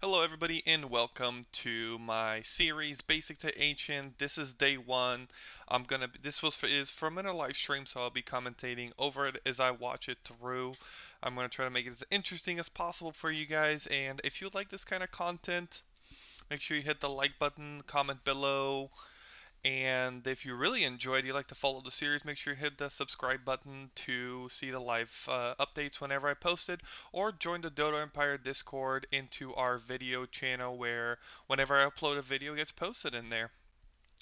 Hello everybody and welcome to my series Basic to Ancient. This is day one. This is from a live stream, so I'll be commentating over it as I watch it through. I'm gonna try to make it as interesting as possible for you guys, and if you like this kind of content, make sure you hit the like button, comment below, and if you really enjoyed, you like to follow the series, make sure you hit the subscribe button to see the live updates whenever I post it, or join the Dodo Empire Discord into our video channel where whenever I upload a video, it gets posted in there.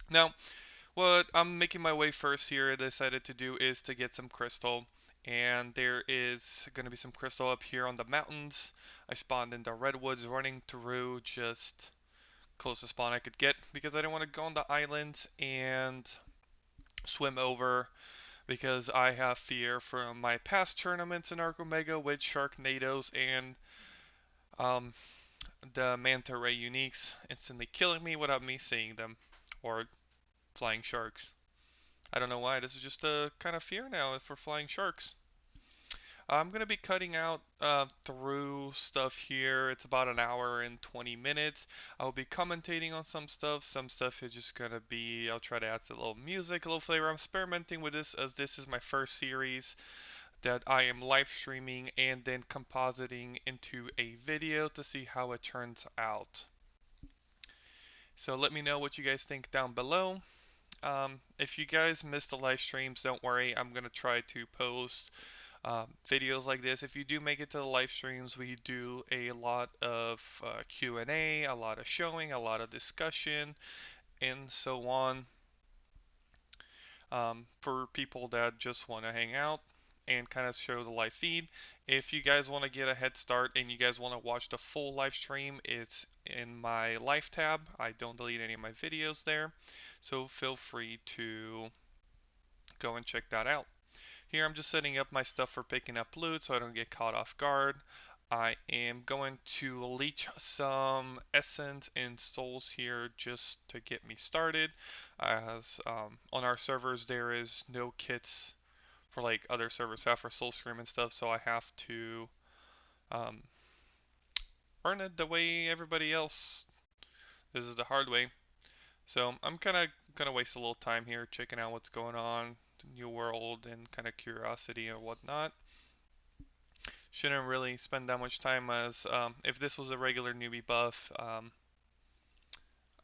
Now, what I'm making my way first here, decided to do is to get some crystal. And there is going to be some crystal up here on the mountains. I spawned in the redwoods running through just closest spawn I could get because I didn't want to go on the islands and swim over because I have fear from my past tournaments in Ark Omega with Sharknadoes and um, the Manta Ray Uniques instantly killing me without me seeing them, or flying sharks. I don't know why, this is just a kind of fear now for flying sharks. I'm going to be cutting out through stuff here. It's about an hour and 20 minutes. I'll be commentating on some stuff. Some stuff is just going to be, I'll try to add a little music, a little flavor. I'm experimenting with this as this is my first series that I am live streaming and then compositing into a video to see how it turns out. So let me know what you guys think down below. If you guys missed the live streams, don't worry. I'm going to try to post videos like this. If you do make it to the live streams, we do a lot of Q&A, a lot of showing, a lot of discussion, and so on, for people that just want to hang out and kind of show the live feed. If you guys want to get a head start and you guys want to watch the full live stream, it's in my live tab. I don't delete any of my videos there, so feel free to go and check that out. Here I'm just setting up my stuff for picking up loot so I don't get caught off guard. I am going to leech some essence and souls here just to get me started, as on our servers there is no kits for like other servers have for soul scream and stuff, so I have to um, earn it the way everybody else. This is the hard way. So I'm kind of gonna waste a little time here checking out what's going on, the new world, and kind of curiosity and whatnot. Shouldn't really spend that much time as if this was a regular newbie buff, I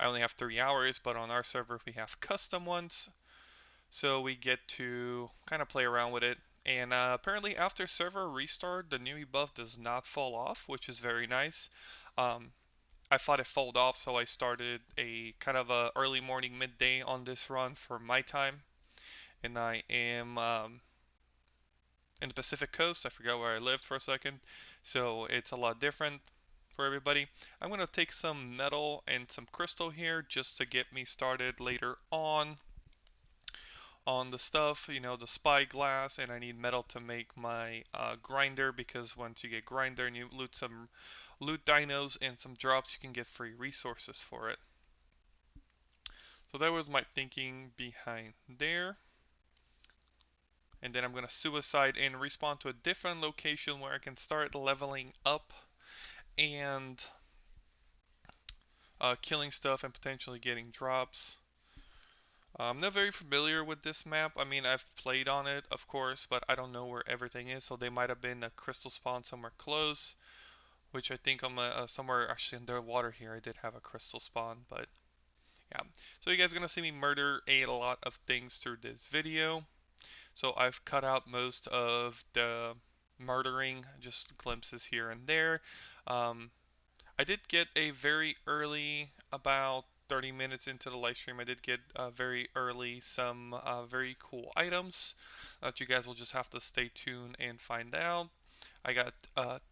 only have 3 hours, but on our server we have custom ones, so we get to kind of play around with it. And apparently after server restart, the newbie buff does not fall off, which is very nice. Um, I thought it fell off, so I started a kind of a early morning midday on this run for my time, and I am in the Pacific Coast. I forgot where I lived for a second, so it's a lot different for everybody. I'm going to take some metal and some crystal here just to get me started later on the stuff, the spyglass, and I need metal to make my grinder, because once you get grinder and you loot dinos and some drops, you can get free resources for it. So that was my thinking behind there. And then I'm going to suicide and respawn to a different location where I can start leveling up and killing stuff and potentially getting drops. I'm not very familiar with this map. I mean, I've played on it, of course, but I don't know where everything is. So they might have been a crystal spawn somewhere close, which I think I'm somewhere actually underwater here. I did have a crystal spawn, but yeah. So you guys are gonna see me murder a lot of things through this video. So I've cut out most of the murdering, just glimpses here and there. Um, I did get a very early, about 30 minutes into the live stream, I did get very early some very cool items that you guys will just have to stay tuned and find out. I got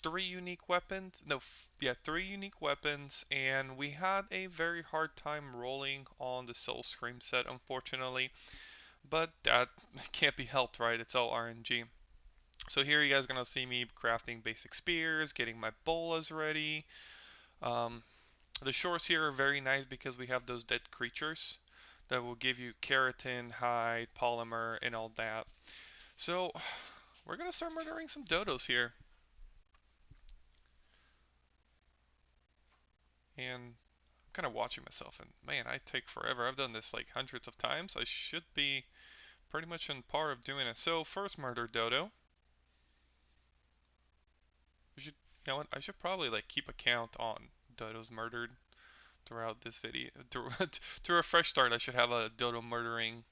three unique weapons. No, yeah, three unique weapons, and we had a very hard time rolling on the Soul Scream set, unfortunately. But that can't be helped, right? It's all RNG. So here you guys are gonna see me crafting basic spears, getting my bolas ready. Um, the shorts here are very nice because we have those dead creatures that will give you keratin, hide, polymer, and all that. So we're gonna start murdering some dodos here. and I'm kind of watching myself, and man, I take forever. I've done this like hundreds of times. I should be pretty much on par of doing it. So first murder dodo. We should, you know what? I should probably like keep a count on dodos murdered throughout this video. To a fresh start, I should have a dodo murdering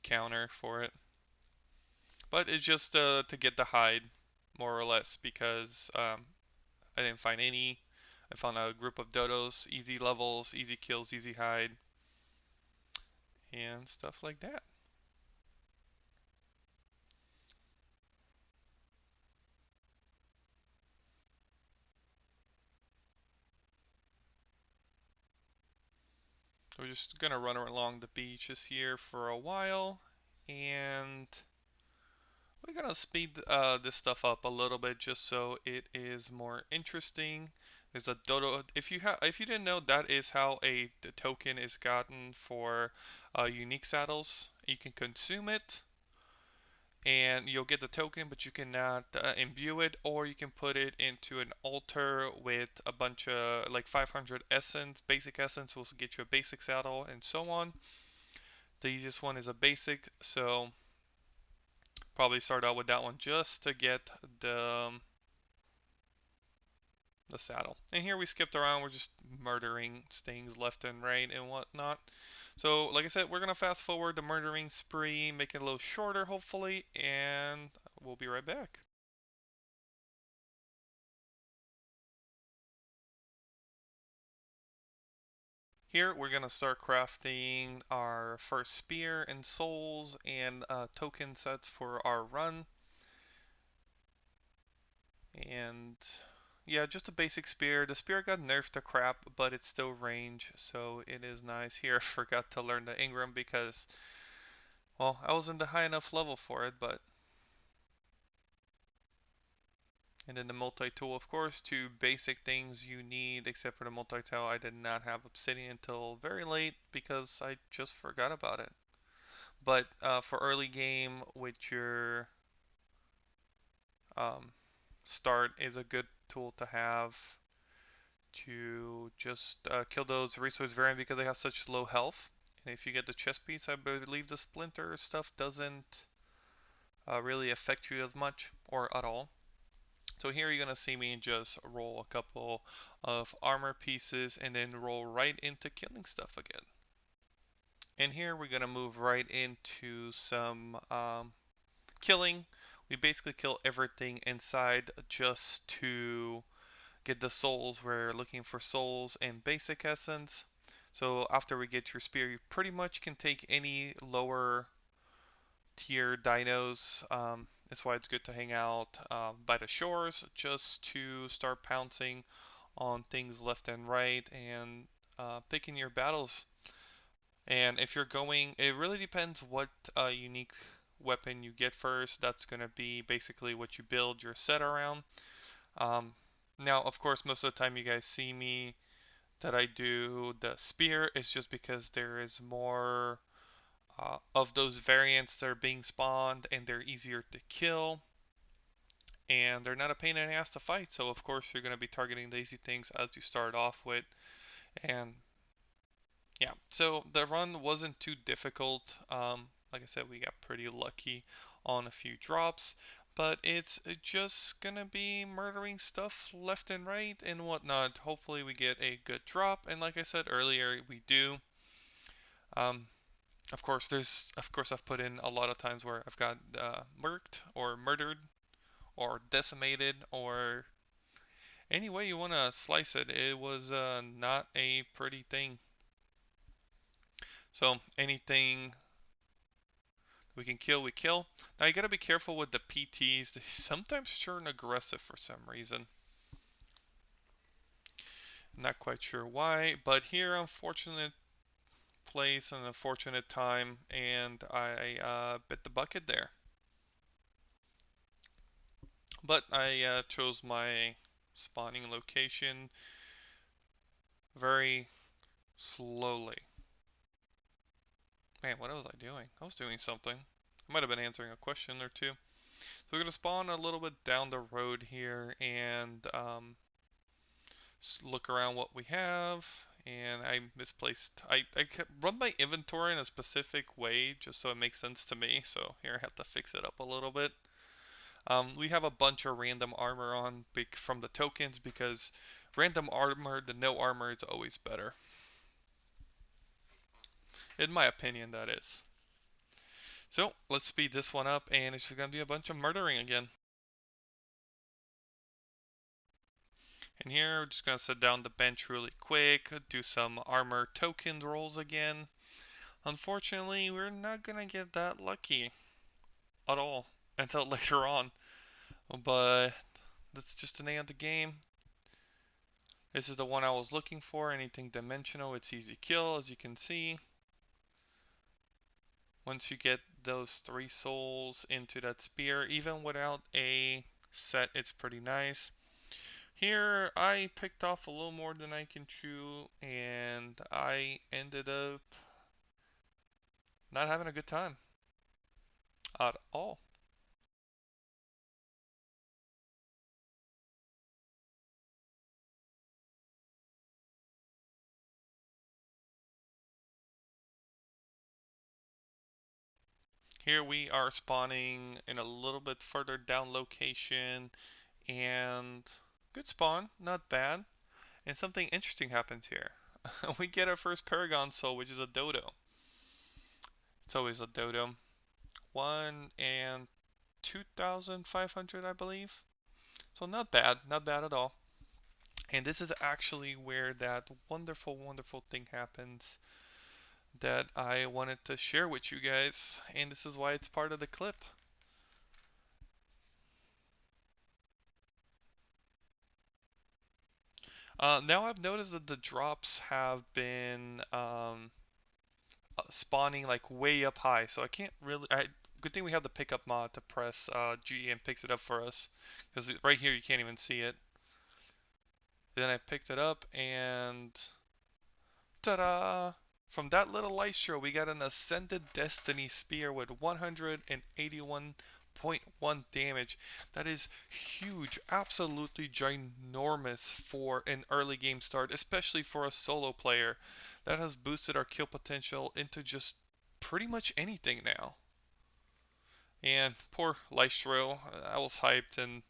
counter for it. But it's just to get the hide, more or less, because I didn't find any. I found a group of dodos, easy levels, easy kills, easy hide, and stuff like that. We're just gonna run along the beaches here for a while, and we're gonna speed this stuff up a little bit just so it is more interesting. There's a dodo. If you didn't know, that is how a token is gotten for unique saddles. You can consume it, and you'll get the token, but you cannot imbue it, or you can put it into an altar with a bunch of like 500 essence. Basic essence will get you a basic saddle, and so on. The easiest one is a basic, so probably start out with that one just to get the saddle. And here we skipped around. We're just murdering things left and right and whatnot. So, like I said, we're gonna fast forward the murdering spree, make it a little shorter, hopefully, and we'll be right back. Here we're gonna start crafting our first spear and souls and token sets for our run. And yeah, just a basic spear. The spear got nerfed to crap, but it's still range, so it is nice. Here I forgot to learn the Ingram because, well, I wasn't a high enough level for it, but. And then the multi-tool, of course, two basic things you need, except for the multi-tool. I did not have obsidian until very late because I just forgot about it. But for early game, with your um, start is a good tool to have to just kill those resource variant because they have such low health. And if you get the chest piece, I believe the splinter stuff doesn't really affect you as much or at all. So here you're going to see me just roll a couple of armor pieces and then roll right into killing stuff again. And here we're going to move right into some killing. We basically kill everything inside just to get the souls. We're looking for souls and basic essence. So after we get your spear, you pretty much can take any lower tier dinos. That's why it's good to hang out by the shores just to start pouncing on things left and right and picking your battles. And if you're going, it really depends what unique weapon you get first. That's going to be basically what you build your set around. Um, Now, of course, most of the time you guys see me that I do the spear is just because there is more of those variants that are being spawned and they're easier to kill and they're not a pain in the ass to fight. So of course you're going to be targeting the easy things as you start off with. And yeah, so the run wasn't too difficult. Like I said, we got pretty lucky on a few drops, but it's just gonna be murdering stuff left and right and whatnot. Hopefully we get a good drop, and like I said earlier, we do. Um, of course I've put in a lot of times where I've got murked or murdered or decimated or any way you want to slice it. It was not a pretty thing. So anything we can kill, we kill. Now you gotta be careful with the PTs. They sometimes turn aggressive for some reason. Not quite sure why, but here, unfortunate place and unfortunate time, and I bit the bucket there. But I chose my spawning location very slowly. Man, what was I doing? I was doing something. I might have been answering a question or two. So we're gonna spawn a little bit down the road here and look around what we have. And I misplaced. I run my inventory in a specific way just so it makes sense to me. So here I have to fix it up a little bit. We have a bunch of random armor on from the tokens because random armor to no armor is always better. In my opinion, that is. So let's speed this one up, and it's just gonna be a bunch of murdering again. And here, we're just gonna sit down the bench really quick, do some armor token rolls again. Unfortunately, we're not gonna get that lucky at all until later on. But that's just the name of the game. This is the one I was looking for. Anything dimensional, it's easy kill, as you can see. Once you get those 3 souls into that spear, even without a set, it's pretty nice. Here, I picked off a little more than I can chew, and I ended up not having a good time at all. Here we are spawning in a little bit further down location, and good spawn, not bad. And something interesting happens here. We get our first Paragon Soul, which is a dodo. It's always a dodo. 1 and 2,500, I believe. So not bad, not bad at all. And this is actually where that wonderful, wonderful thing happens that I wanted to share with you guys. And this is why it's part of the clip. Now I've noticed that the drops have been spawning like way up high, so I can't really. Good thing we have the pickup mod to press G and picks it up for us, because right here you can't even see it. Then I picked it up and ta-da! From that little light show, we got an Ascended Destiny Spear with 181.1 damage. That is huge, absolutely ginormous for an early game start, especially for a solo player. That has boosted our kill potential into just pretty much anything now. And poor Lystro, I was hyped and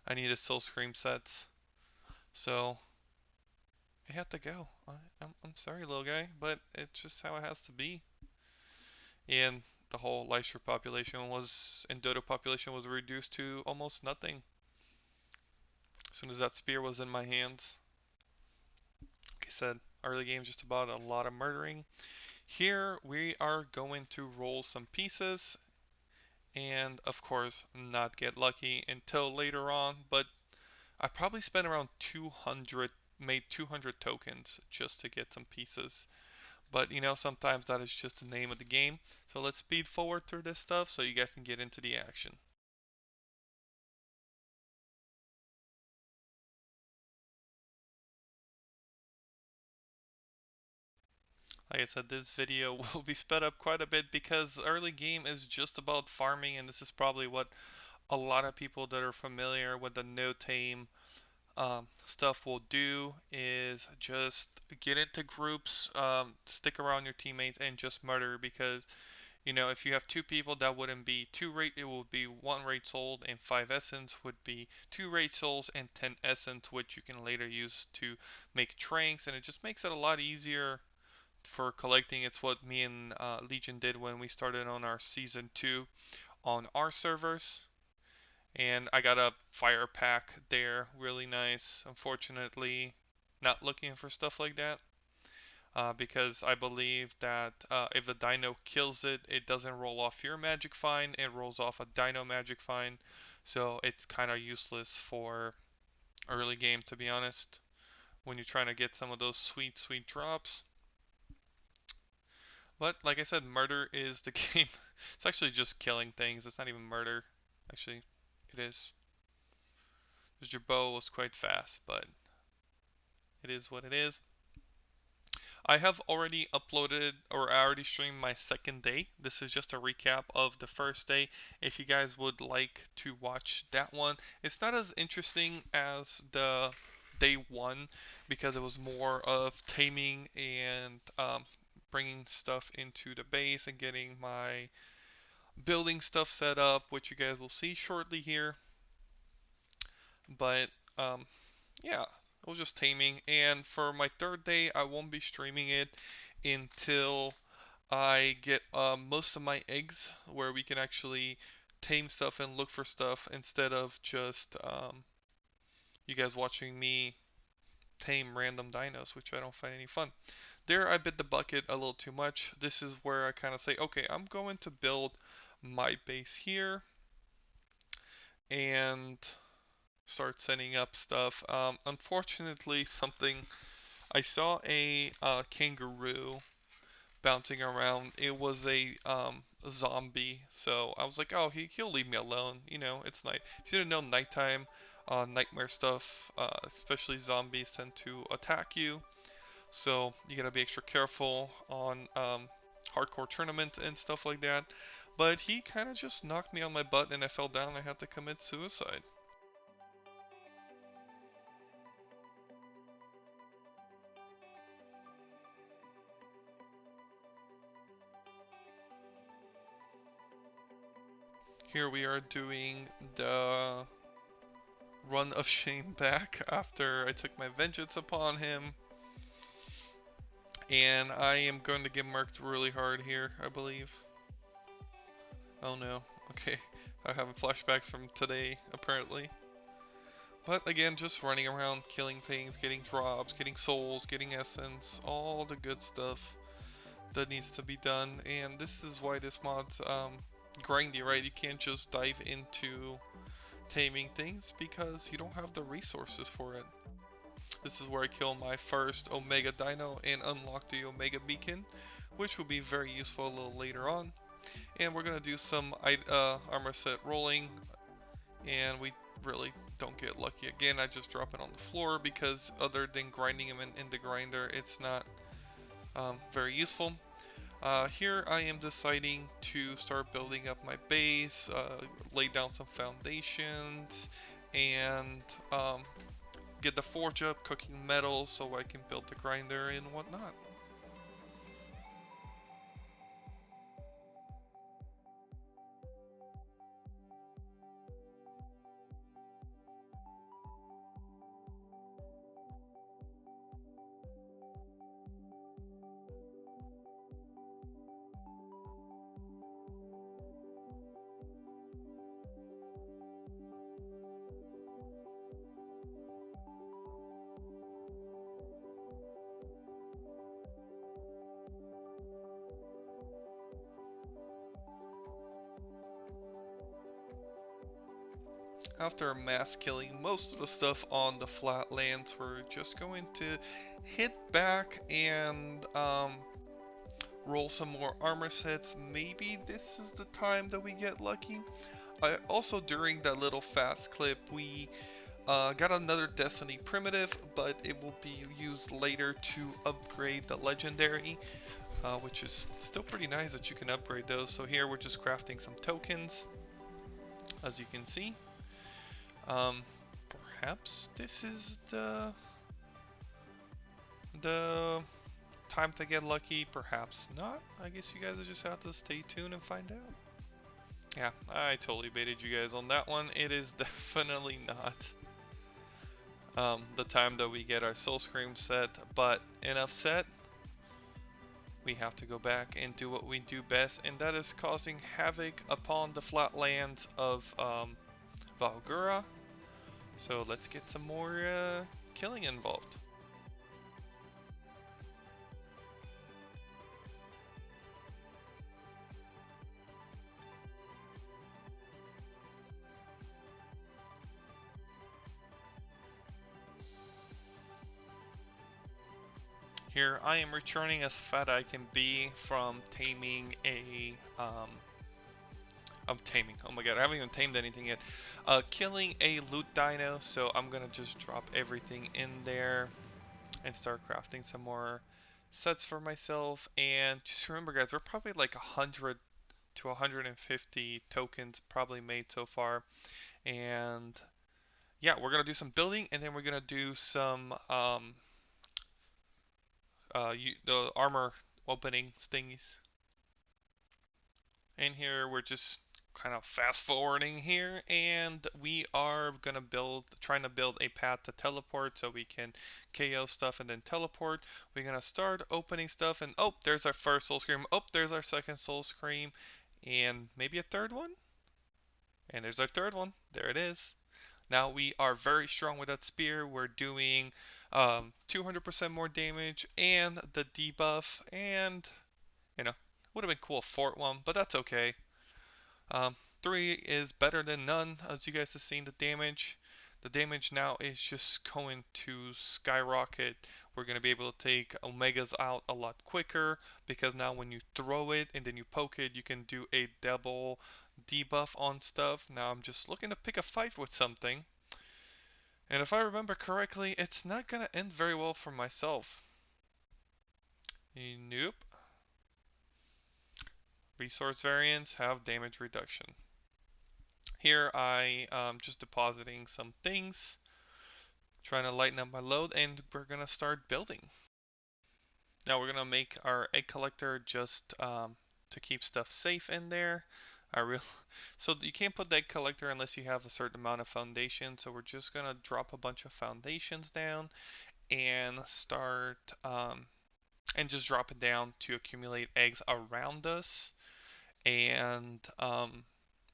I needed Soul Scream sets. So it had to go. I'm sorry, little guy, but it's just how it has to be. And the whole Lystra population was, and Dodo population was reduced to almost nothing as soon as that spear was in my hands. Like I said, early game just about a lot of murdering. Here we are going to roll some pieces and of course not get lucky until later on, but I probably spent around 200, made 200 tokens just to get some pieces. But you know, sometimes that is just the name of the game. So let's speed forward through this stuff so you guys can get into the action. Like I said, this video will be sped up quite a bit because early game is just about farming, and this is probably what a lot of people that are familiar with the no tame stuff will do is just get into groups, stick around your teammates, and just murder because you know, if you have 2 people, that wouldn't be 2 rate, it would be 1 rate sold, and 5 essence would be 2 rate souls and 10 essence, which you can later use to make tranks, and it just makes it a lot easier for collecting. It's what me and Legion did when we started on our season 2 on our servers. And I got a fire pack there, really nice. Unfortunately, not looking for stuff like that. Because I believe that if the dino kills it, it doesn't roll off your magic find, it rolls off a dino magic find. So it's kind of useless for early game, to be honest, when you're trying to get some of those sweet, sweet drops. But like I said, murder is the game. It's actually just killing things. It's not even murder. Actually, it is. Because your bow was quite fast, but it is what it is. I have already uploaded or I already streamed my second day. This is just a recap of the first day. If you guys would like to watch that one, it's not as interesting as the day one because it was more of taming and bringing stuff into the base and getting my building stuff set up, which you guys will see shortly here. But um, yeah, it was just taming. And for my third day, I won't be streaming it until I get most of my eggs, where we can actually tame stuff and look for stuff instead of just you guys watching me tame random dinos, which I don't find any fun. There, I bit the bucket a little too much. This is where I kind of say, okay, I'm going to build my base here and start setting up stuff. Unfortunately, something I saw a kangaroo bouncing around. It was a zombie, so I was like, oh, he'll leave me alone. You know, it's night. If you didn't know, nighttime, nightmare stuff, especially zombies, tend to attack you. So you gotta be extra careful on hardcore tournaments and stuff like that. But he kind of just knocked me on my butt, and I fell down. I had to commit suicide. Here we are doing the run of shame back after I took my vengeance upon him. And I am going to get marked really hard here, I believe. Oh no. Okay. I'm having flashbacks from today, apparently. But again, just running around, killing things, getting drops, getting souls, getting essence, all the good stuff that needs to be done. And this is why this mod's grindy, right? You can't just dive into taming things because you don't have the resources for it. This is where I kill my first Omega Dino and unlock the Omega Beacon, which will be very useful a little later on. And we're going to do some armor set rolling, and we really don't get lucky again. I just drop it on the floor because other than grinding them in the grinder, it's not very useful. Here I am deciding to start building up my base, lay down some foundations, and get the forge up, cooking metal so I can build the grinder and whatnot. After mass killing most of the stuff on the flatlands, we're just going to hit back and roll some more armor sets. Maybe this is the time that we get lucky. Also, during that little fast clip, we got another Destiny primitive, but it will be used later to upgrade the legendary, which is still pretty nice that you can upgrade those. So here we're just crafting some tokens, as you can see. Um, Perhaps this is the time to get lucky, perhaps not. I guess you guys will just have to stay tuned and find out. Yeah, I totally baited you guys on that one. It is definitely not the time that we get our Soul Scream set, but enough said. We have to go back and do what we do best, and that is causing havoc upon the flatlands of Valgura. So let's get some more killing involved. Here I am returning as fat I can be from taming a taming. Oh my god, I haven't even tamed anything yet. Killing a loot dino, so I'm gonna just drop everything in there and start crafting some more sets for myself. And just remember, guys, we're probably like 100 to 150 tokens probably made so far, and yeah, we're gonna do some building, and then we're gonna do some the armor opening thingies. And here we're just kind of fast forwarding here, and we are gonna trying to build a path to teleport so we can KO stuff and then teleport. We're gonna start opening stuff, and oh, there's our first soul scream. Oh, there's our second soul scream, and maybe a third one. And there's our third one. There it is. Now we are very strong with that spear. We're doing 200% more damage and the debuff, and would have been cool fort one, but that's okay. Um, 3 is better than none, as you guys have seen the damage. The damage now is just going to skyrocket. We're going to be able to take Omegas out a lot quicker because now when you throw it and then you poke it, you can do a double debuff on stuff. Now I'm just looking to pick a fight with something. And if I remember correctly, it's not going to end very well for myself. Nope. Resource variants have damage reduction. Here I just depositing some things, trying to lighten up my load, and we're gonna start building. Now we're gonna make our egg collector just to keep stuff safe in there. I real So you can't put the egg collector unless you have a certain amount of foundation. So we're just gonna drop a bunch of foundations down and start and just drop it down to accumulate eggs around us. And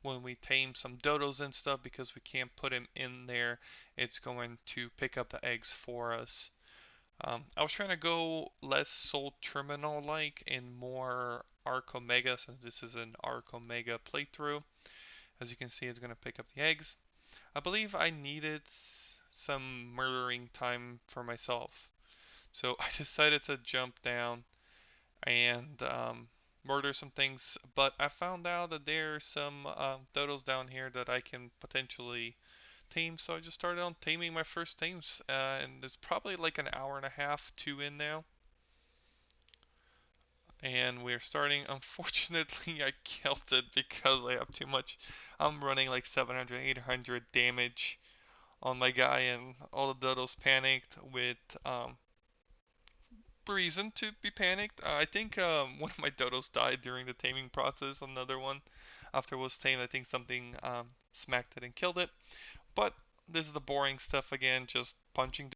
when we tame some dodos and stuff, because we can't put him in there, it's going to pick up the eggs for us. I was trying to go less Soul Terminal like and more Arc Omega, since this is an Arc Omega playthrough. As you can see, it's going to pick up the eggs. I believe I needed some murdering time for myself, so I decided to jump down and murder some things. But I found out that there's some dodos down here that I can potentially tame, so I just started on taming my first tames, and there's probably like an hour and a half, two in now. And we're starting. Unfortunately, I killed it because I have too much. I'm running like 700, 800 damage on my guy, and all the dodos panicked with reason to be panicked. I think one of my dodos died during the taming process. Another one, after it was tamed, I think something smacked it and killed it. But this is the boring stuff again, just punching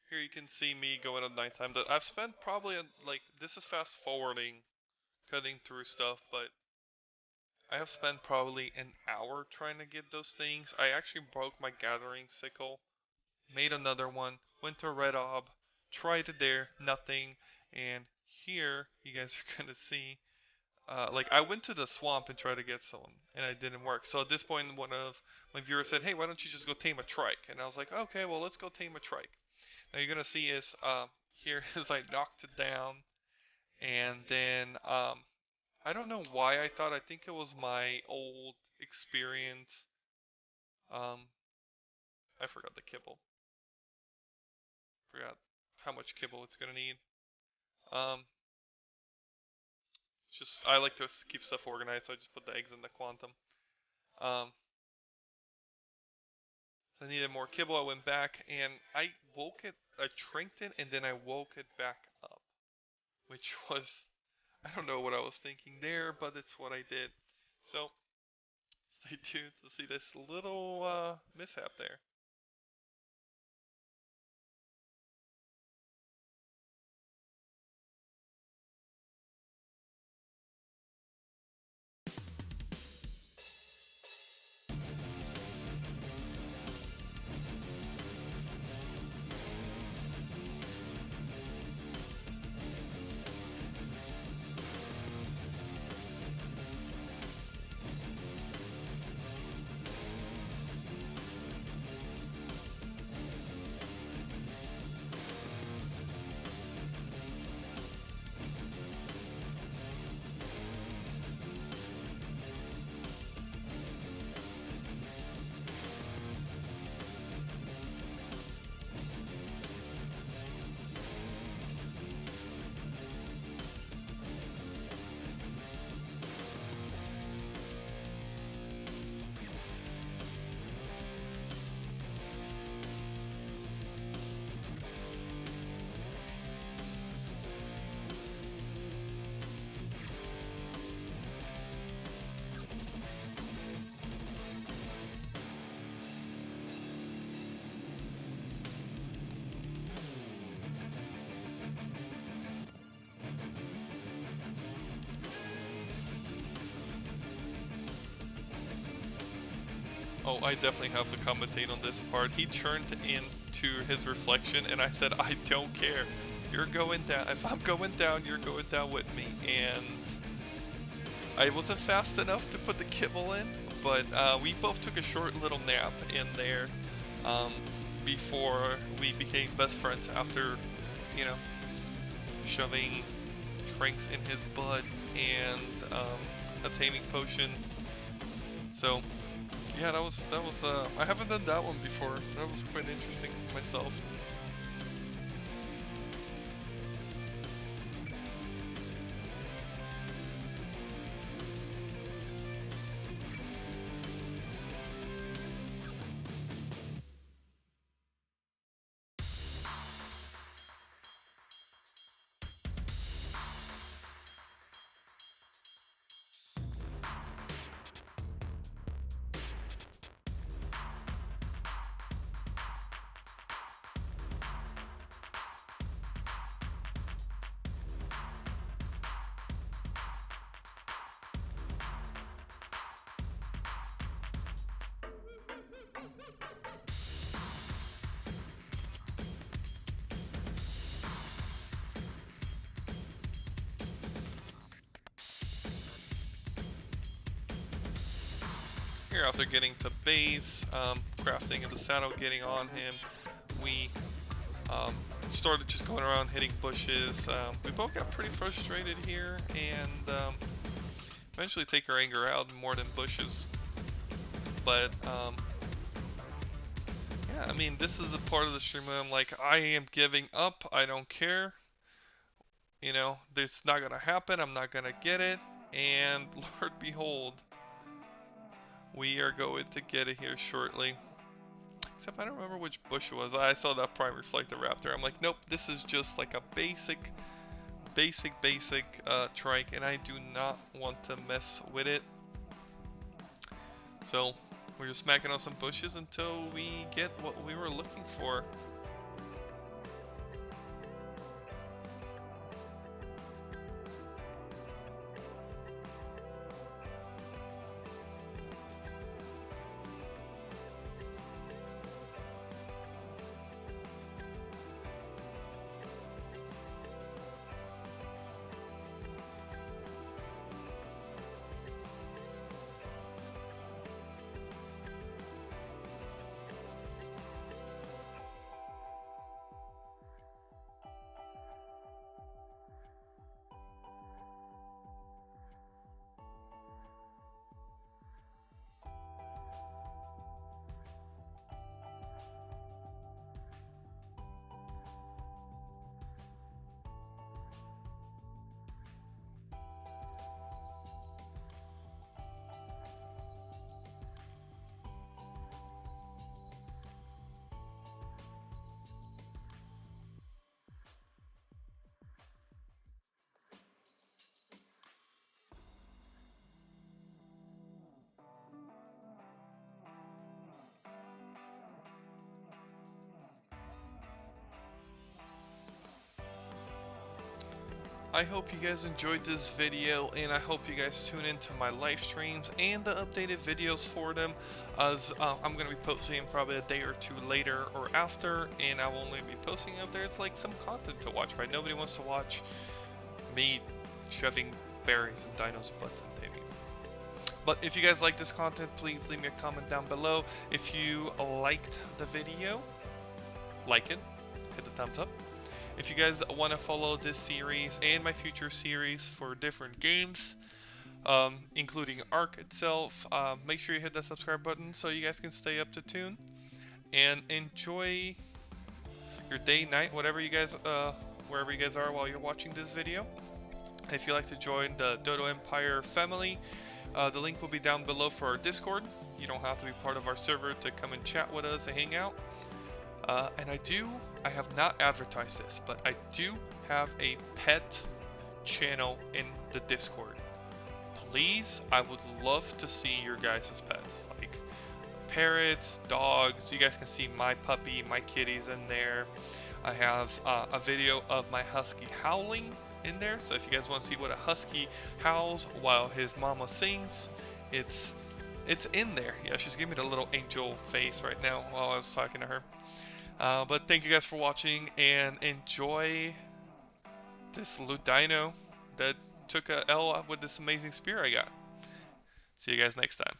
Here you can see me going at nighttime. I've spent probably, like, this is fast forwarding, cutting through stuff, but I have spent probably an hour trying to get those things. I actually broke my gathering sickle, made another one, went to Red Ob, tried it there, nothing, and here you guys are gonna see. Like I went to the swamp and tried to get some, and it didn't work. So at this point, one of my viewers said, "Hey, why don't you just go tame a trike?" And I was like, "Okay, well let's go tame a trike." Now you're gonna see is here is I knocked it down, and then I don't know why I think it was my old experience. Um, I forgot the kibble. Forgot how much kibble it's gonna need. Um, it's just I like to keep stuff organized, so I just put the eggs in the quantum. Um, so I needed more kibble. I went back and I woke it. I trinked it and then I woke it back up, which was I don't know what I was thinking there, but it's what I did. So stay tuned to see this little mishap there. Oh, I definitely have to commentate on this part. He turned into his reflection, and I said, I don't care. You're going down. If I'm going down, you're going down with me. And I wasn't fast enough to put the kibble in, but we both took a short little nap in there um, before we became best friends after, you know, shoving Tranks in his butt and a taming potion. So yeah, that was I haven't done that one before. That was quite interesting for myself. Here after getting to base, crafting of the saddle, getting on him, we started just going around hitting bushes. We both got pretty frustrated here and eventually take our anger out more than bushes. But yeah, I mean, this is a part of the stream where I'm like, I am giving up. I don't care. You know, this is not gonna happen. I'm not gonna get it. And Lord behold, we are going to get it here shortly. Except I don't remember which bush it was. I saw that prime reflector raptor. I'm like, nope, this is just like a basic trike, and I do not want to mess with it. So we're just smacking on some bushes until we get what we were looking for. I hope you guys enjoyed this video, and I hope you guys tune into my live streams and the updated videos for them, as I'm going to be posting probably a day or two later or after, and I will only be posting if there's like some content to watch, right? Nobody wants to watch me shoving berries and dinos' butts and taming. But if you guys like this content, please leave me a comment down below. If you liked the video, like it, hit the thumbs up. If you guys want to follow this series and my future series for different games, including ARK itself, make sure you hit that subscribe button so you guys can stay up to tune and enjoy your day, night, whatever you guys, wherever you guys are while you're watching this video. If you'd like to join the Dodo Empire family, the link will be down below for our Discord. You don't have to be part of our server to come and chat with us and hang out. And I have not advertised this, but I do have a pet channel in the Discord. Please, I would love to see your guys' pets, like parrots, dogs. You guys can see my puppy, my kitties in there. I have a video of my husky howling in there, so if you guys want to see what a husky howls while his mama sings, it's in there. Yeah, she's giving me the little angel face right now while I was talking to her. But thank you guys for watching, and enjoy this Ludino that took a L with this amazing spear I got. See you guys next time.